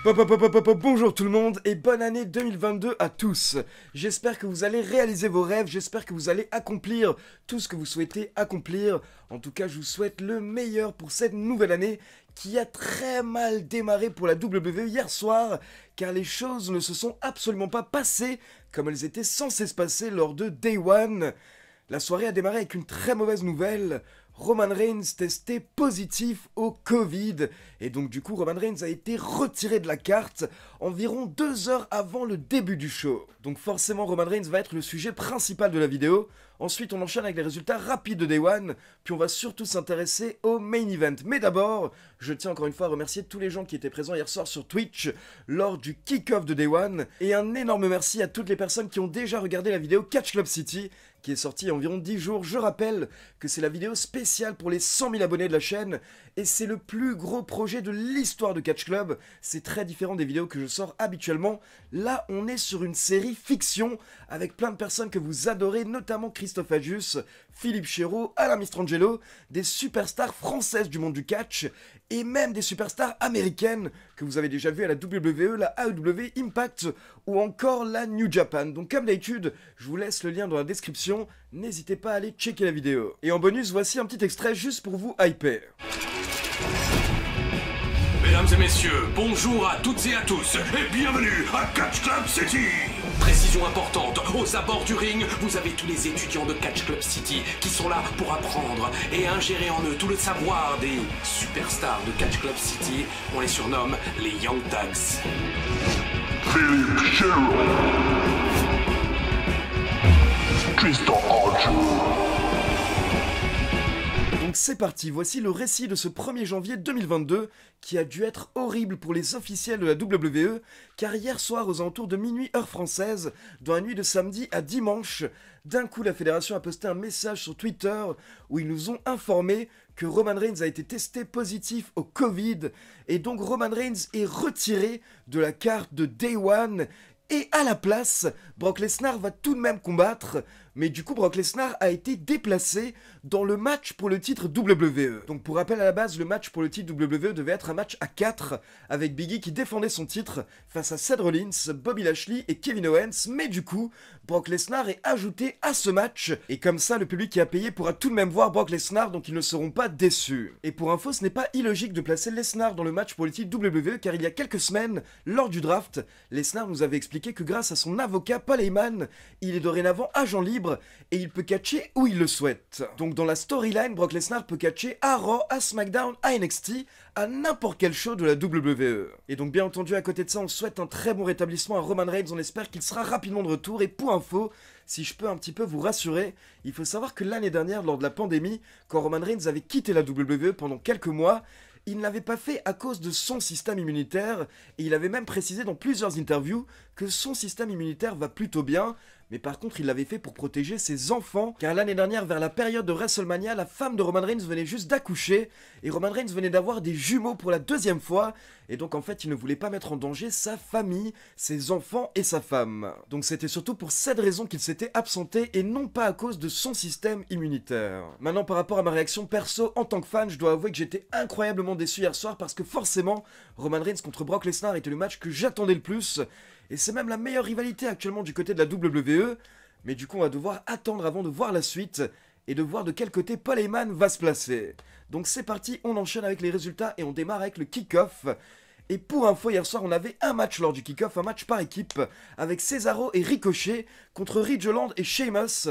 Bonjour tout le monde et bonne année 2022 à tous. J'espère que vous allez réaliser vos rêves, j'espère que vous allez accomplir tout ce que vous souhaitez accomplir. En tout cas, je vous souhaite le meilleur pour cette nouvelle année qui a très mal démarré pour la WWE hier soir, car les choses ne se sont absolument pas passées comme elles étaient censées se passer lors de Day One. La soirée a démarré avec une très mauvaise nouvelle. Roman Reigns testé positif au Covid, et donc du coup Roman Reigns a été retiré de la carte environ 2 heures avant le début du show. Donc forcément Roman Reigns va être le sujet principal de la vidéo. Ensuite on enchaîne avec les résultats rapides de Day One, puis on va surtout s'intéresser au main event. Mais d'abord, je tiens encore une fois à remercier tous les gens qui étaient présents hier soir sur Twitch lors du kick-off de Day One, et un énorme merci à toutes les personnes qui ont déjà regardé la vidéo Catch Club City, qui est sortie il y a environ 10 jours. Je rappelle que c'est la vidéo spéciale pour les 100 000 abonnés de la chaîne, et c'est le plus gros projet de l'histoire de Catch Club. C'est très différent des vidéos que je sors habituellement. Là, on est sur une série fiction, avec plein de personnes que vous adorez, notamment Christophe Agius, Philippe Chéreau, Alain Mistrangelo, des superstars françaises du monde du catch, et même des superstars américaines que vous avez déjà vues à la WWE, la AEW, Impact, ou encore la New Japan. Donc comme d'habitude, je vous laisse le lien dans la description, n'hésitez pas à aller checker la vidéo. Et en bonus, voici un petit extrait juste pour vous hyper. Mesdames et messieurs, bonjour à toutes et à tous, et bienvenue à Catch Club City. Précision importante, aux abords du ring, vous avez tous les étudiants de Catch Club City qui sont là pour apprendre et ingérer en eux tout le savoir des superstars de Catch Club City. On les surnomme les Young Thugs. Philippe Chéreau, Christophe Agius. Donc c'est parti, voici le récit de ce 1er janvier 2022 qui a dû être horrible pour les officiels de la WWE, car hier soir aux alentours de minuit heure française, dans la nuit de samedi à dimanche, d'un coup la fédération a posté un message sur Twitter où ils nous ont informé que Roman Reigns a été testé positif au Covid, et donc Roman Reigns est retiré de la carte de Day One. Et à la place, Brock Lesnar va tout de même combattre, mais du coup Brock Lesnar a été déplacé dans le match pour le titre WWE. Donc pour rappel à la base, le match pour le titre WWE devait être un match à 4, avec Big E qui défendait son titre face à Seth Rollins, Bobby Lashley et Kevin Owens, mais du coup, Brock Lesnar est ajouté à ce match, et comme ça le public qui a payé pourra tout de même voir Brock Lesnar, donc ils ne seront pas déçus. Et pour info, ce n'est pas illogique de placer Lesnar dans le match pour le titre WWE, car il y a quelques semaines, lors du draft, Lesnar nous avait expliqué que grâce à son avocat Paul Heyman, il est dorénavant agent libre et il peut catcher où il le souhaite. Donc dans la storyline, Brock Lesnar peut catcher à Raw, à SmackDown, à NXT, à n'importe quel show de la WWE. Et donc bien entendu, à côté de ça, on souhaite un très bon rétablissement à Roman Reigns, on espère qu'il sera rapidement de retour. Et pour info, si je peux un petit peu vous rassurer, il faut savoir que l'année dernière, lors de la pandémie, quand Roman Reigns avait quitté la WWE pendant quelques mois, il ne l'avait pas fait à cause de son système immunitaire, et il avait même précisé dans plusieurs interviews que son système immunitaire va plutôt bien, mais par contre il l'avait fait pour protéger ses enfants, car l'année dernière, vers la période de WrestleMania, la femme de Roman Reigns venait juste d'accoucher, et Roman Reigns venait d'avoir des jumeaux pour la 2e fois, et donc en fait il ne voulait pas mettre en danger sa famille, ses enfants et sa femme. Donc c'était surtout pour cette raison qu'il s'était absenté, et non pas à cause de son système immunitaire. Maintenant par rapport à ma réaction perso, en tant que fan, je dois avouer que j'étais incroyablement déçu hier soir, parce que forcément, Roman Reigns contre Brock Lesnar était le match que j'attendais le plus, et c'est même la meilleure rivalité actuellement du côté de la WWE, mais du coup on va devoir attendre avant de voir la suite, et de voir de quel côté Paul Heyman va se placer. Donc c'est parti, on enchaîne avec les résultats, et on démarre avec le kick-off. Et pour info, hier soir on avait un match lors du kick-off, un match par équipe, avec Cesaro et Ricochet contre Ridge Holland et Sheamus.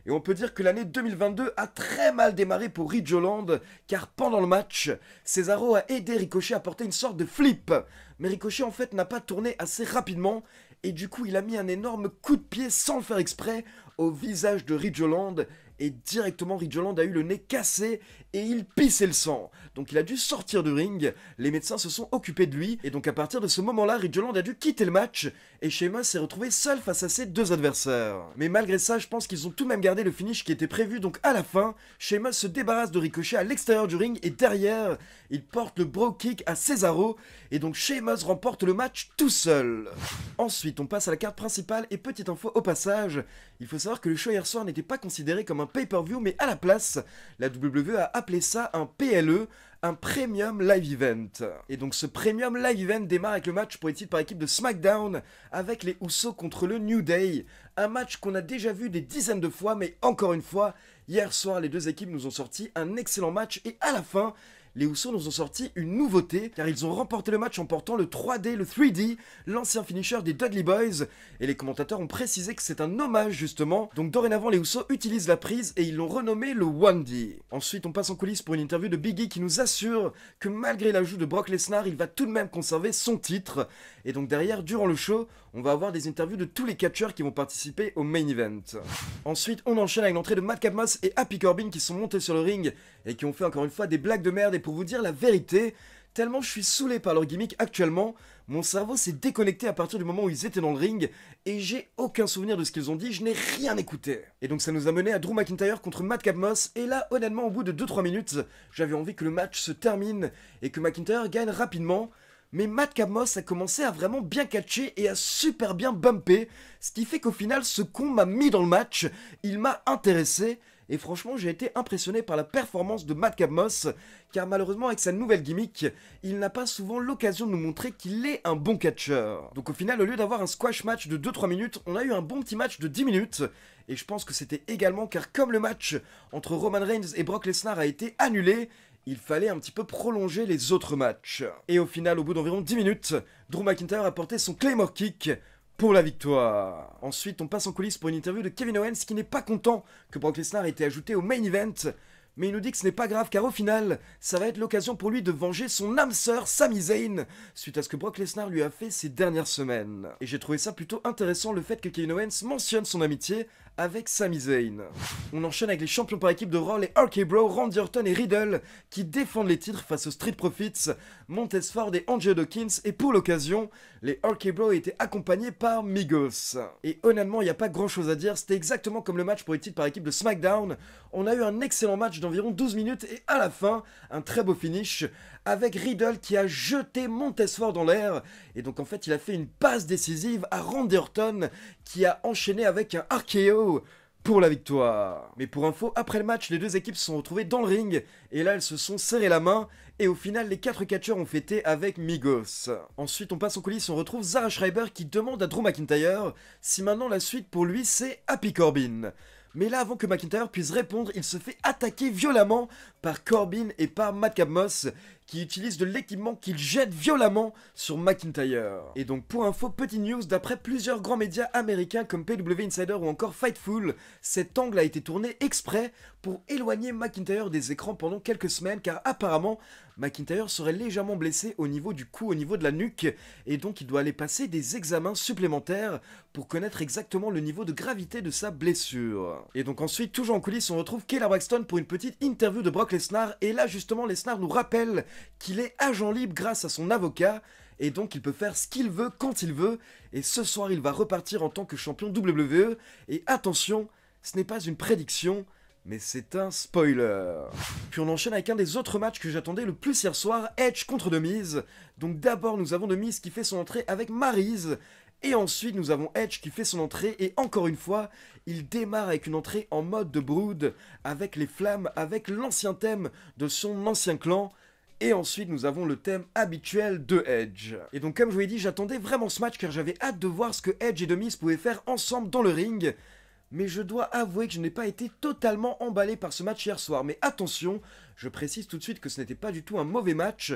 Et on peut dire que l'année 2022 a très mal démarré pour Ridge Holland, car pendant le match, Cesaro a aidé Ricochet à porter une sorte de flip. Mais Ricochet en fait n'a pas tourné assez rapidement, et du coup il a mis un énorme coup de pied sans le faire exprès au visage de Ridge Holland, et directement Ridge Holland a eu le nez cassé et il pissait le sang. Donc il a dû sortir du ring, les médecins se sont occupés de lui, et donc à partir de ce moment-là, Ridge Holland a dû quitter le match, et Sheamus s'est retrouvé seul face à ses 2 adversaires. Mais malgré ça, je pense qu'ils ont tout de même gardé le finish qui était prévu, donc à la fin, Sheamus se débarrasse de Ricochet à l'extérieur du ring, et derrière, il porte le bro kick à Cesaro, et donc Sheamus remporte le match tout seul. Ensuite, on passe à la carte principale, et petite info au passage, il faut savoir que le show hier soir n'était pas considéré comme un pay-per-view, mais à la place, la WWE a appelé ça un PLE, un Premium Live Event. Et donc ce Premium Live Event démarre avec le match pour les titres par équipe de SmackDown, avec les Usos contre le New Day. Un match qu'on a déjà vu des dizaines de fois, mais encore une fois, hier soir, les deux équipes nous ont sorti un excellent match, et à la fin, les Usos nous ont sorti une nouveauté, car ils ont remporté le match en portant le 3D, le 3D, l'ancien finisher des Dudley Boys, et les commentateurs ont précisé que c'est un hommage justement, donc dorénavant les Usos utilisent la prise et ils l'ont renommé le 1D. Ensuite on passe en coulisses pour une interview de Big E qui nous assure que malgré l'ajout de Brock Lesnar, il va tout de même conserver son titre, et donc derrière, durant le show, on va avoir des interviews de tous les catcheurs qui vont participer au main event. Ensuite, on enchaîne avec l'entrée de Madcap Moss et Happy Corbin qui sont montés sur le ring et qui ont fait encore une fois des blagues de merde. Et pour vous dire la vérité, tellement je suis saoulé par leur gimmick actuellement, mon cerveau s'est déconnecté à partir du moment où ils étaient dans le ring et j'ai aucun souvenir de ce qu'ils ont dit, je n'ai rien écouté. Et donc ça nous a mené à Drew McIntyre contre Madcap Moss et là, honnêtement, au bout de 2-3 minutes, j'avais envie que le match se termine et que McIntyre gagne rapidement. Mais Madcap Moss a commencé à vraiment bien catcher et à super bien bumper, ce qui fait qu'au final ce con m'a mis dans le match, il m'a intéressé, et franchement j'ai été impressionné par la performance de Madcap Moss, car malheureusement avec sa nouvelle gimmick, il n'a pas souvent l'occasion de nous montrer qu'il est un bon catcheur. Donc au final, au lieu d'avoir un squash match de 2-3 minutes, on a eu un bon petit match de 10 minutes, et je pense que c'était également car comme le match entre Roman Reigns et Brock Lesnar a été annulé, il fallait un petit peu prolonger les autres matchs. Et au final, au bout d'environ 10 minutes, Drew McIntyre a porté son Claymore Kick pour la victoire. Ensuite, on passe en coulisses pour une interview de Kevin Owens qui n'est pas content que Brock Lesnar ait été ajouté au main event, mais il nous dit que ce n'est pas grave car au final, ça va être l'occasion pour lui de venger son âme sœur Sami Zayn suite à ce que Brock Lesnar lui a fait ces dernières semaines. Et j'ai trouvé ça plutôt intéressant le fait que Kevin Owens mentionne son amitié avec Sami Zayn. On enchaîne avec les champions par équipe de Raw, les RK Bro, Randy Orton et Riddle, qui défendent les titres face aux Street Profits, Montez Ford et Angelo Dawkins, et pour l'occasion, les RK Bro étaient accompagnés par Migos. Et honnêtement, il n'y a pas grand chose à dire, c'était exactement comme le match pour les titres par équipe de SmackDown. On a eu un excellent match d'environ 12 minutes, et à la fin, un très beau finish, avec Riddle qui a jeté Montez Ford dans l'air, et donc en fait il a fait une passe décisive à Randy Orton, qui a enchaîné avec un RKO pour la victoire. Mais pour info, après le match, les deux équipes se sont retrouvées dans le ring, et là elles se sont serrées la main, et au final les 4 catcheurs ont fêté avec Migos. Ensuite on passe en coulisses, on retrouve Zara Schreiber qui demande à Drew McIntyre si maintenant la suite pour lui c'est Happy Corbin. Mais là, avant que McIntyre puisse répondre, il se fait attaquer violemment par Corbin et par Madcap Moss, qui utilisent de l'équipement qu'ils jettent violemment sur McIntyre. Et donc pour info, petite news, d'après plusieurs grands médias américains comme PW Insider ou encore Fightful, cet angle a été tourné exprès pour éloigner McIntyre des écrans pendant quelques semaines, car apparemment McIntyre serait légèrement blessé au niveau du cou, au niveau de la nuque, et donc il doit aller passer des examens supplémentaires pour connaître exactement le niveau de gravité de sa blessure. Et donc ensuite, toujours en coulisses, on retrouve Kayla Braxton pour une petite interview de Brock Lesnar, et là justement Lesnar nous rappelle qu'il est agent libre grâce à son avocat, et donc il peut faire ce qu'il veut quand il veut, et ce soir il va repartir en tant que champion WWE, et attention, ce n'est pas une prédiction, mais c'est un spoiler. Puis on enchaîne avec un des autres matchs que j'attendais le plus hier soir, Edge contre The Miz. Donc d'abord nous avons The Miz qui fait son entrée avec Maryse, et ensuite nous avons Edge qui fait son entrée, et encore une fois, il démarre avec une entrée en mode de Brood, avec les flammes, avec l'ancien thème de son ancien clan, et ensuite nous avons le thème habituel de Edge. Et donc comme je vous l'ai dit, j'attendais vraiment ce match car j'avais hâte de voir ce que Edge et The Miz pouvaient faire ensemble dans le ring, mais je dois avouer que je n'ai pas été totalement emballé par ce match hier soir. Mais attention, je précise tout de suite que ce n'était pas du tout un mauvais match,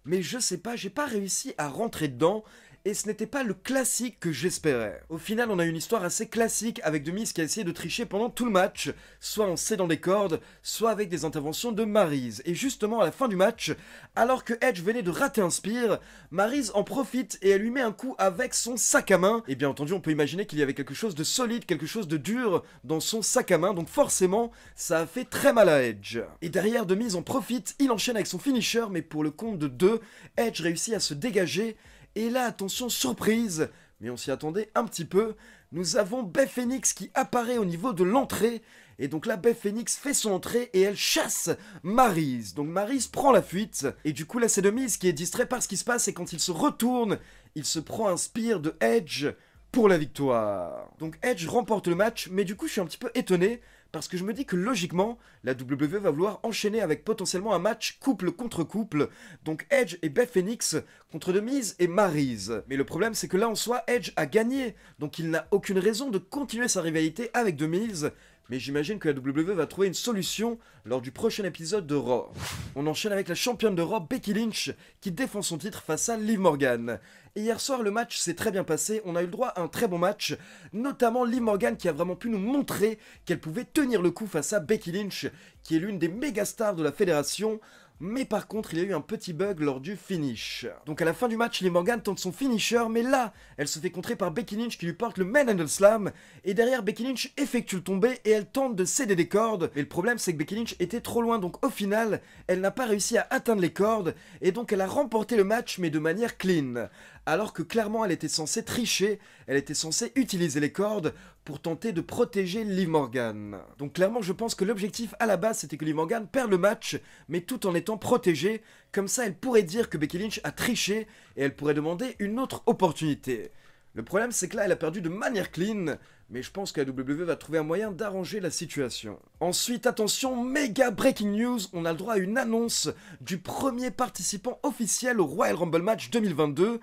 mais je sais pas, j'ai pas réussi à rentrer dedans, et ce n'était pas le classique que j'espérais. Au final, on a une histoire assez classique avec The Miz qui a essayé de tricher pendant tout le match, soit en cédant des cordes, soit avec des interventions de Maryse. Et justement, à la fin du match, alors que Edge venait de rater un spear, Maryse en profite et elle lui met un coup avec son sac à main. Et bien entendu, on peut imaginer qu'il y avait quelque chose de solide, quelque chose de dur dans son sac à main, donc forcément, ça a fait très mal à Edge. Et derrière, The Miz en profite, il enchaîne avec son finisher, mais pour le compte de 2, Edge réussit à se dégager. Et là, attention, surprise, mais on s'y attendait un petit peu, nous avons Beth Phoenix qui apparaît au niveau de l'entrée, et donc là, Beth Phoenix fait son entrée et elle chasse Maryse. Donc Maryse prend la fuite, et du coup là c'est The Miz qui est distrait par ce qui se passe, et quand il se retourne, il se prend un spear de Edge pour la victoire. Donc Edge remporte le match, mais du coup je suis un petit peu étonné, parce que je me dis que logiquement, la WWE va vouloir enchaîner avec potentiellement un match couple contre couple, donc Edge et Beth Phoenix contre The Miz et Maryse. Mais le problème c'est que là en soi, Edge a gagné, donc il n'a aucune raison de continuer sa rivalité avec The Miz, mais j'imagine que la WWE va trouver une solution lors du prochain épisode de Raw. On enchaîne avec la championne de Raw, Becky Lynch, qui défend son titre face à Liv Morgan. Et hier soir, le match s'est très bien passé, on a eu le droit à un très bon match, notamment Liv Morgan qui a vraiment pu nous montrer qu'elle pouvait tenir le coup face à Becky Lynch, qui est l'une des méga stars de la fédération. Mais par contre, il y a eu un petit bug lors du finish. Donc à la fin du match, Liv Morgan tente son finisher, mais là, elle se fait contrer par Becky Lynch qui lui porte le Manhandle Slam. Et derrière, Becky Lynch effectue le tombé et elle tente de céder des cordes. Mais le problème, c'est que Becky Lynch était trop loin, donc au final, elle n'a pas réussi à atteindre les cordes. Et donc elle a remporté le match, mais de manière clean. Alors que clairement, elle était censée tricher, elle était censée utiliser les cordes pour tenter de protéger Liv Morgan. Donc clairement, je pense que l'objectif à la base, c'était que Liv Morgan perde le match, mais tout en étant protégée. Comme ça, elle pourrait dire que Becky Lynch a triché et elle pourrait demander une autre opportunité. Le problème, c'est que là, elle a perdu de manière clean, mais je pense que la WWE va trouver un moyen d'arranger la situation. Ensuite, attention, méga breaking news, on a le droit à une annonce du premier participant officiel au Royal Rumble Match 2022.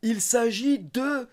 Il s'agit de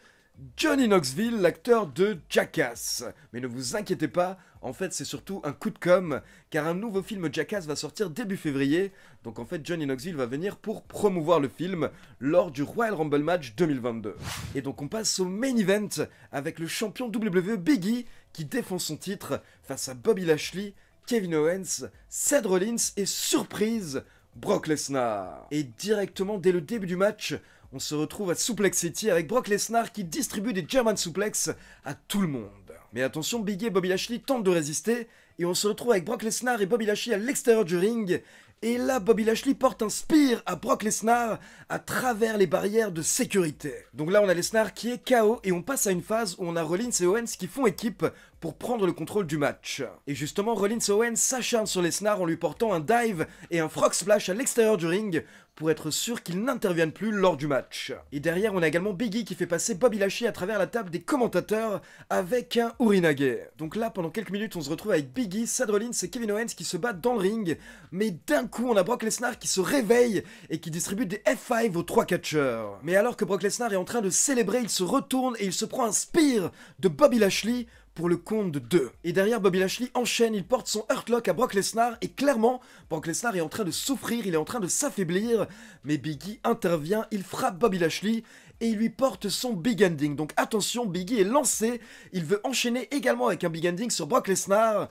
Johnny Knoxville, l'acteur de Jackass. Mais ne vous inquiétez pas, en fait c'est surtout un coup de com', car un nouveau film Jackass va sortir début février, donc en fait Johnny Knoxville va venir pour promouvoir le film lors du Royal Rumble Match 2022. Et donc on passe au main event avec le champion WWE Big E qui défend son titre face à Bobby Lashley, Kevin Owens, Seth Rollins et surprise, Brock Lesnar. Et directement dès le début du match, on se retrouve à Suplex City avec Brock Lesnar qui distribue des German Suplex à tout le monde. Mais attention, Big E et Bobby Lashley tentent de résister et on se retrouve avec Brock Lesnar et Bobby Lashley à l'extérieur du ring. Et là, Bobby Lashley porte un spear à Brock Lesnar à travers les barrières de sécurité. Donc là, on a Lesnar qui est KO et on passe à une phase où on a Rollins et Owens qui font équipe pour prendre le contrôle du match. Et justement, Rollins et Owens s'acharnent sur Lesnar en lui portant un dive et un frog splash à l'extérieur du ring pour être sûr qu'il n'intervienne plus lors du match. Et derrière, on a également Big E qui fait passer Bobby Lashley à travers la table des commentateurs avec un Urinage. Donc là, pendant quelques minutes, on se retrouve avec Big E, Seth Rollins et Kevin Owens qui se battent dans le ring. Mais d'un coup, on a Brock Lesnar qui se réveille et qui distribue des F5 aux 3 catcheurs. Mais alors que Brock Lesnar est en train de célébrer, il se retourne et il se prend un spear de Bobby Lashley pour le compte de 2. Et derrière, Bobby Lashley enchaîne, il porte son Hurt Lock à Brock Lesnar et clairement, Brock Lesnar est en train de souffrir, il est en train de s'affaiblir, mais Big E intervient, il frappe Bobby Lashley et il lui porte son Big Ending. Donc attention, Big E est lancé, il veut enchaîner également avec un Big Ending sur Brock Lesnar,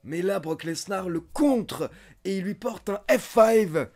mais là, Brock Lesnar le contre et il lui porte un F5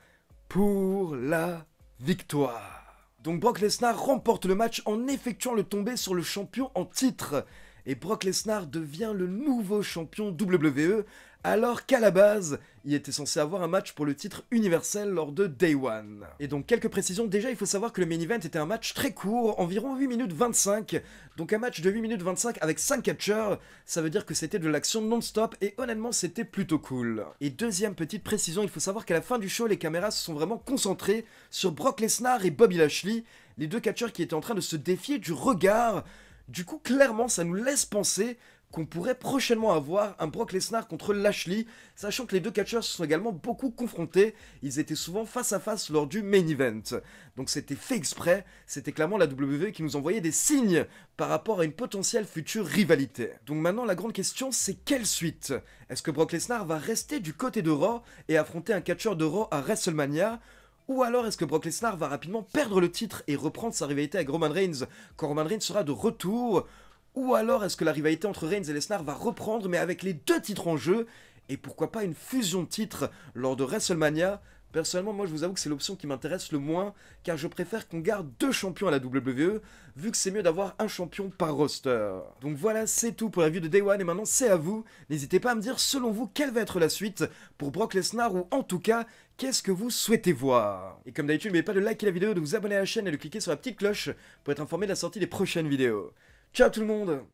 pour la victoire. Donc Brock Lesnar remporte le match en effectuant le tombé sur le champion en titre. Et Brock Lesnar devient le nouveau champion WWE, alors qu'à la base, il était censé avoir un match pour le titre universel lors de Day One. Et donc quelques précisions, déjà il faut savoir que le main event était un match très court, environ 8 minutes 25, donc un match de 8 minutes 25 avec 5 catcheurs, ça veut dire que c'était de l'action non-stop et honnêtement c'était plutôt cool. Et deuxième petite précision, il faut savoir qu'à la fin du show, les caméras se sont vraiment concentrées sur Brock Lesnar et Bobby Lashley, les deux catcheurs qui étaient en train de se défier du regard. Du coup, clairement, ça nous laisse penser qu'on pourrait prochainement avoir un Brock Lesnar contre Lashley, sachant que les deux catcheurs se sont également beaucoup confrontés, ils étaient souvent face à face lors du main event. Donc c'était fait exprès, c'était clairement la WWE qui nous envoyait des signes par rapport à une potentielle future rivalité. Donc maintenant la grande question c'est quelle suite? Est-ce que Brock Lesnar va rester du côté de Raw et affronter un catcheur de Raw à WrestleMania? Ou alors est-ce que Brock Lesnar va rapidement perdre le titre et reprendre sa rivalité avec Roman Reigns quand Roman Reigns sera de retour? Ou alors est-ce que la rivalité entre Reigns et Lesnar va reprendre mais avec les deux titres en jeu? Et pourquoi pas une fusion de titres lors de WrestleMania? Personnellement, moi je vous avoue que c'est l'option qui m'intéresse le moins, car je préfère qu'on garde deux champions à la WWE, vu que c'est mieux d'avoir un champion par roster. Donc voilà, c'est tout pour la review de Day One, et maintenant c'est à vous. N'hésitez pas à me dire, selon vous, quelle va être la suite pour Brock Lesnar, ou en tout cas, qu'est-ce que vous souhaitez voir? Et comme d'habitude, n'oubliez pas de liker la vidéo, de vous abonner à la chaîne et de cliquer sur la petite cloche pour être informé de la sortie des prochaines vidéos. Ciao tout le monde!